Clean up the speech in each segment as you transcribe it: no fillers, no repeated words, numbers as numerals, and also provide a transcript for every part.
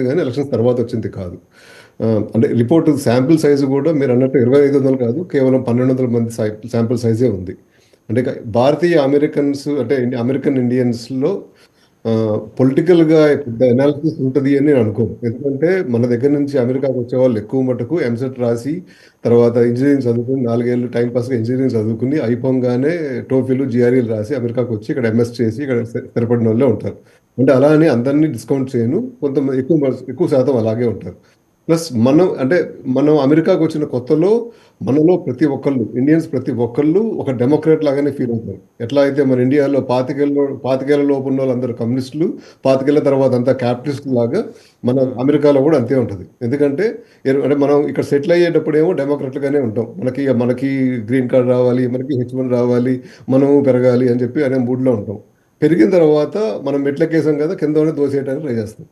కానీ ఎలక్షన్స్ తర్వాత వచ్చింది కాదు. అంటే రిపోర్ట్ శాంపిల్ సైజు కూడా మీరు అన్నట్టు 2500 కాదు, కేవలం 1200 మంది శాంపిల్ సైజే ఉంది. అంటే భారతీయ అమెరికన్స్ అంటే అమెరికన్ ఇండియన్స్లో పొలిటికల్గా పెద్ద అనాలిసిస్ ఉంటుంది అని నేను అనుకోను. ఎందుకంటే మన దగ్గర నుంచి అమెరికాకు వచ్చే వాళ్ళు ఎక్కువ మటుకు ఎంసెట్ రాసి తర్వాత ఇంజనీరింగ్ చదువుకుని 4 ఏళ్ళు టైం పాస్గా ఇంజనీరింగ్ చదువుకుని అయిపోగానే టోఫీలు జిఆర్ఈలు రాసి అమెరికాకు వచ్చి ఇక్కడ ఎంఎస్ చేసి ఇక్కడ స్థిరపడిన వాళ్ళే ఉంటారు. అంటే అలా అని అందరినీ డిస్కౌంట్ చేయను, కొంతమంది ఎక్కువ శాతం అలాగే ఉంటారు. ప్లస్ మనం అమెరికాకు వచ్చిన కొత్తలో మనలో ప్రతి ఒక్కళ్ళు ఇండియన్స్ ప్రతి ఒక్కళ్ళు ఒక డెమోక్రాట్ లాగానే ఫీల్ అవుతారు. ఎట్లా అయితే మన ఇండియాలో పాతికేళ్ల లోపు ఉన్న వాళ్ళందరూ కమ్యూనిస్టులు, పాతికేళ్ల తర్వాత అంతా క్యాపిటలిస్ట్ లాగా మన అమెరికాలో కూడా అంతే ఉంటుంది. ఎందుకంటే అంటే మనం ఇక్కడ సెటిల్ అయ్యేటప్పుడు ఏమో డెమోక్రాట్గానే ఉంటాం. మనకి గ్రీన్ కార్డ్ రావాలి, మనకి H1 రావాలి, మనం పెరగాలి అని చెప్పి అనే మూడ్లో ఉంటాం. పెరిగిన తర్వాత మనం మెట్లకేసాం కదా, కిందనే దోసేయడానికి ట్రై చేస్తాం.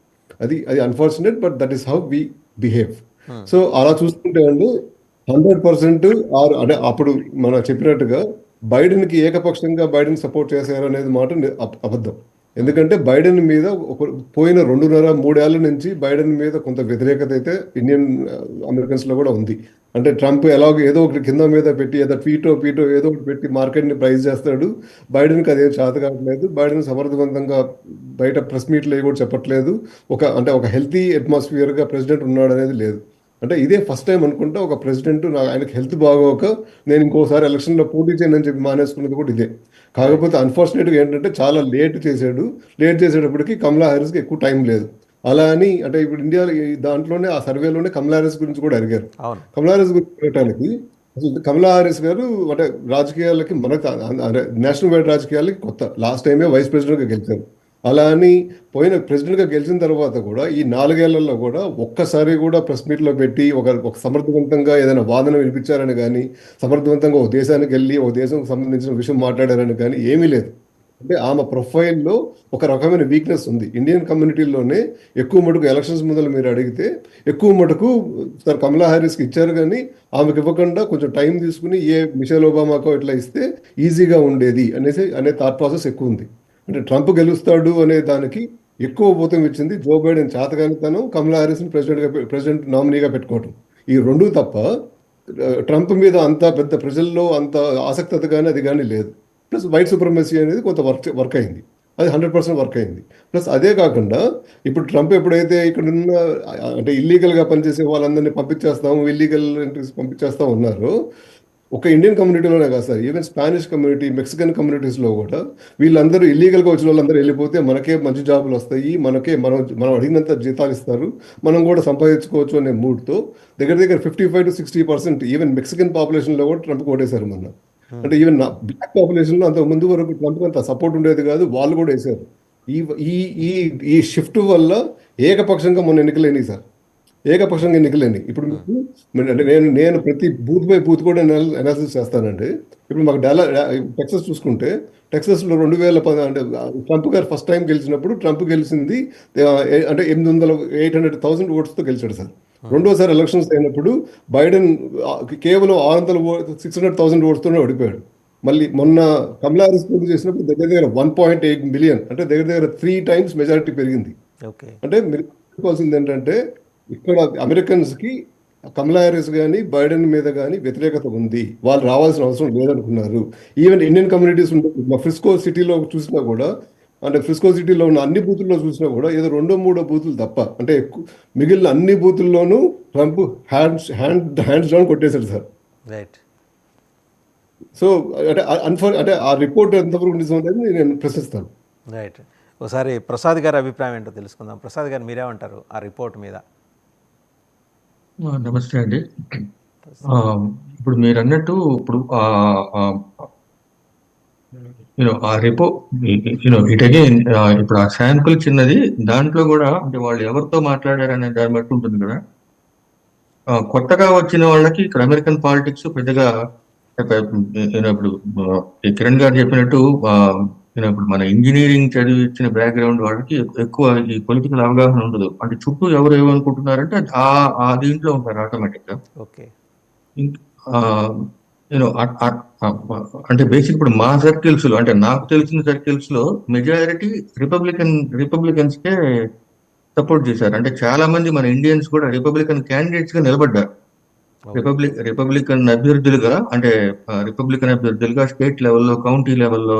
అది unfortunate, but that is how we behave. So అలా చూసుకుంటే అండి 100% అంటే అప్పుడు మనం చెప్పినట్టుగా బైడెన్కి ఏకపక్షంగా బైడెన్ సపోర్ట్ చేశారు అనేది మాట అబద్ధం. ఎందుకంటే బైడెన్ మీద పోయిన 2.5-3 ఏళ్ల నుంచి బైడెన్ మీద కొంత వ్యతిరేకత అయితే ఇండియన్ అమెరికన్స్ లో కూడా ఉంది. అంటే ట్రంప్ ఎలాగో ఏదో ఒకటి కింద మీద పెట్టి ఏదో పీటో ఏదో ఒకటి పెట్టి మార్కెట్ని ప్రైజ్ చేస్తాడు. బైడెన్కి అదేం చేత కావట్లేదు. బైడెన్ సమర్థవంతంగా బయట ప్రెస్ మీట్లు కూడా చెప్పట్లేదు. ఒక హెల్తీ అట్మాస్ఫియర్గా ప్రెసిడెంట్ ఉన్నాడు అనేది లేదు. అంటే ఇదే ఫస్ట్ టైం అనుకుంటా ఒక ప్రెసిడెంట్ ఆయనకి హెల్త్ బాగోక నేను ఇంకోసారి ఎలక్షన్లో పోటీ చేయను అని చెప్పి మానేసుకున్నది కూడా ఇదే. కాకపోతే అన్ఫార్చునేట్గా ఏంటంటే చాలా లేట్ చేసేటప్పటికి కమలా హారిస్కి ఎక్కువ టైం లేదు. అలా అని అంటే ఇప్పుడు ఇండియా దాంట్లోనే ఆ సర్వేలోనే కమలా హారిస్ గురించి కూడా అడిగారు. కమలా హారిస్ గురించి అడగటానికి అసలు కమలా హారిస్ గారు అంటే రాజకీయాలకి మనకు నేషనల్ వైడ్ రాజకీయాలకి కొత్త. లాస్ట్ టైమే వైస్ ప్రెసిడెంట్గా గెలిచారు. అలా అని పోయిన ప్రెసిడెంట్గా గెలిచిన తర్వాత కూడా ఈ 4 ఏళ్లలో కూడా ఒక్కసారి కూడా ప్రెస్ మీట్లో పెట్టి ఒక సమర్థవంతంగా ఏదైనా వాదన వినిపించారని కానీ, సమర్థవంతంగా ఒక దేశానికి వెళ్ళి ఒక దేశంకి సంబంధించిన విషయం మాట్లాడారని కానీ ఏమీ లేదు. అంటే ఆమె ప్రొఫైల్లో ఒక రకమైన వీక్నెస్ ఉంది. ఇండియన్ కమ్యూనిటీలోనే ఎక్కువ మటుకు ఎలక్షన్స్ మొదలు మీరు అడిగితే ఎక్కువ మటుకు సార్ కమలా హారిస్కి ఇచ్చారు, కానీ ఆమెకు ఇవ్వకుండా కొంచెం టైం తీసుకుని మిషేల్ ఒబామాకో ఇట్లా ఇస్తే ఈజీగా ఉండేది అనే థాట్ ప్రాసెస్ ఎక్కువ ఉంది. అంటే ట్రంప్ గెలుస్తాడు అనే దానికి ఎక్కువ ఊతం ఇచ్చింది జో బైడెన్ చేతగానితనం, కమలా హారిస్ని ప్రెసిడెంట్ నామినీగా పెట్టుకోవటం. ఈ రెండు తప్ప ట్రంప్ మీద అంత పెద్ద ప్రజల్లో అంత ఆసక్తి కానీ అది కానీ లేదు. ప్లస్ వైట్ సుప్రమసీ అనేది కొంత వర్క్ అయింది, అది 100% వర్క్ అయింది. ప్లస్ అదే కాకుండా ఇప్పుడు ట్రంప్ ఎప్పుడైతే ఇక్కడున్న అంటే ఇల్లీగల్గా పనిచేసే వాళ్ళందరినీ ఇల్లీగల్ ఎంట్రీస్ పంపించేస్తా ఉన్నారో, ఒక ఇండియన్ కమ్యూనిటీలోనే కాదు sir, even Spanish community, Mexican కమ్యూనిటీస్లో కూడా వీళ్ళందరూ ఇల్లీగల్గా వచ్చిన వాళ్ళందరూ వెళ్ళిపోతే మనకే మంచి జాబులు వస్తాయి, మనం అడిగినంత జీతాలు ఇస్తారు, మనం కూడా సంపాదించుకోవచ్చు అనే మూడ్తో దగ్గర 55-60% ఈవెన్ మెక్సికన్ పాపులేషన్లో కూడా ట్రంప్ ఓటేశారు మొన్న. అంటే ఈవెన్ బ్లాక్ పాపులేషన్లో అంత ముందు వరకు ట్రంప్ అంత సపోర్ట్ ఉండేది కాదు, వాళ్ళు కూడా వేశారు. ఈ షిఫ్ట్ వల్ల ఏకపక్షంగా మొన్న ఎన్నికలేని సార్, ఏకపక్షంగా ఎన్నికలేని. ఇప్పుడు అంటే నేను ప్రతి బూత్ బై బూత్ కూడా అనాలిసిస్ చేస్తానండి. ఇప్పుడు మాకు టెక్సస్ చూసుకుంటే, టెక్సస్లో 2010 అంటే ట్రంప్ గారు ఫస్ట్ టైం గెలిచినప్పుడు ట్రంప్ గెలిచింది అంటే 800,000 ఓట్స్తో గెలిచాడు సార్. రెండోసారి ఎలక్షన్స్ అయినప్పుడు బైడెన్ కేవలం 600,000 ఓట్స్తోనే ఓడిపోయాడు. మళ్ళీ మొన్న కమలా హారిస్ పోటీ చేసినప్పుడు దగ్గర 1.8 మిలియన్, అంటే దగ్గర 3 times మెజారిటీ పెరిగింది. అంటే మీరు చెప్పుకోవాల్సింది ఏంటంటే ఇక్కడ అమెరికన్స్కి కమలా హారిస్ కానీ బైడెన్ మీద కానీ వ్యతిరేకత ఉంది, వాళ్ళు రావాల్సిన అవసరం లేదనుకున్నారు. ఈవెన్ ఇండియన్ కమ్యూనిటీస్ మా ఫ్రిస్కో సిటీలో చూసినా కూడా, అంటే ఫ్రిస్కో సిటీలో ఉన్న అన్ని బూతుల్లో చూసినా కూడా ఏదో 2-3 బూతులు తప్ప అంటే మిగిలిన అన్ని బూతుల్లోనూ ట్రంప్ హ్యాండ్స్ డౌన్ కొట్టేశాడు సార్. రైట్. సో అంటే ఆ రిపోర్ట్ ఎంతవరకు నిజం అనేది నేను ప్రశ్నిస్తాను. రైట్. ఒకసారి ప్రసాద్ గారి అభిప్రాయం ఏంటో తెలుసుకుందాం. ప్రసాద్ గారు మీరేమంటారు ఆ రిపోర్ట్ మీద? నమస్తే అండి. ఇప్పుడు మీరు అన్నట్టు ఇప్పుడు ఆ ఇట్ అగైన్ ఇప్పుడు ఆ శాంపుల్ చిన్నది, దాంట్లో కూడా అంటే వాళ్ళు ఎవరితో మాట్లాడారనే దాన్ని బట్టి ఉంటుంది కదా. కొత్తగా వచ్చిన వాళ్ళకి ఇక్కడ అమెరికన్ పాలిటిక్స్ పెద్దగా ఇప్పుడు కిరణ్ గారు చెప్పినట్టు ఇప్పుడు మన ఇంజనీరింగ్ చదివి ఇచ్చిన బ్యాక్గ్రౌండ్ వాళ్ళకి ఎక్కువ ఈ పొలిటికల్ అవగాహన ఉండదు. అంటే చుట్టూ ఎవరు ఏమనుకుంటున్నారంటే ఆ దీంట్లో ఉంటారు ఆటోమేటిక్ గా. అంటే బేసిక్ ఇప్పుడు మా సర్కిల్స్ లో, అంటే నాకు తెలిసిన సర్కిల్స్ లో మెజారిటీ రిపబ్లికన్స్కే సపోర్ట్ చేశారు. అంటే చాలా మంది మన ఇండియన్స్ కూడా రిపబ్లికన్ క్యాండిడేట్స్ గా నిలబడ్డారు. రిపబ్లికన్ అభ్యర్థులుగా, అంటే రిపబ్లికన్ అభ్యర్థులుగా స్టేట్ లెవెల్లో, కౌంటీ లెవెల్లో,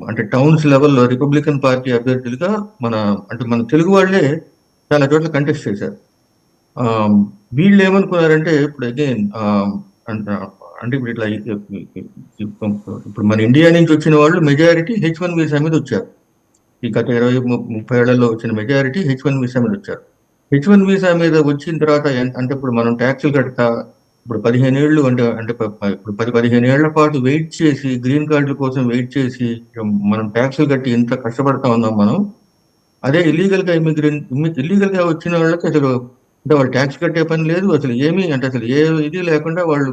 అంటే టౌన్స్ లెవెల్లో రిపబ్లికన్ పార్టీ అభ్యర్థులుగా మన తెలుగు వాళ్ళే చాలా చోట్ల కంటెస్ట్ చేశారు. వీళ్ళు ఏమనుకున్నారంటే ఇప్పుడు అగైన్ అంటే ఇప్పుడు ఇట్లా ఇప్పుడు మన ఇండియా నుంచి వచ్చిన వాళ్ళు మెజారిటీ H1 వీసా మీద వచ్చారు. ఈ గత 20-30 ఏళ్లలో వచ్చిన మెజారిటీ H1 వీసా మీద వచ్చారు. H1 వీసా మీద వచ్చిన తర్వాత అంటే ఇప్పుడు మనం ట్యాక్సులు కడతా ఇప్పుడు 15 ఏళ్ళు ఇప్పుడు 10-15 ఏళ్ల పాటు వెయిట్ చేసి గ్రీన్ కార్డుల కోసం వెయిట్ చేసి మనం ట్యాక్సులు కట్టి ఎంత కష్టపడతా ఉన్నాం మనం. అదే ఇల్లీగల్ గా వచ్చిన వాళ్ళకి అసలు అంటే వాళ్ళు ట్యాక్స్ కట్టే పని లేదు, అసలు ఏమీ అంటే అసలు ఏ ఇది లేకుండా వాళ్ళు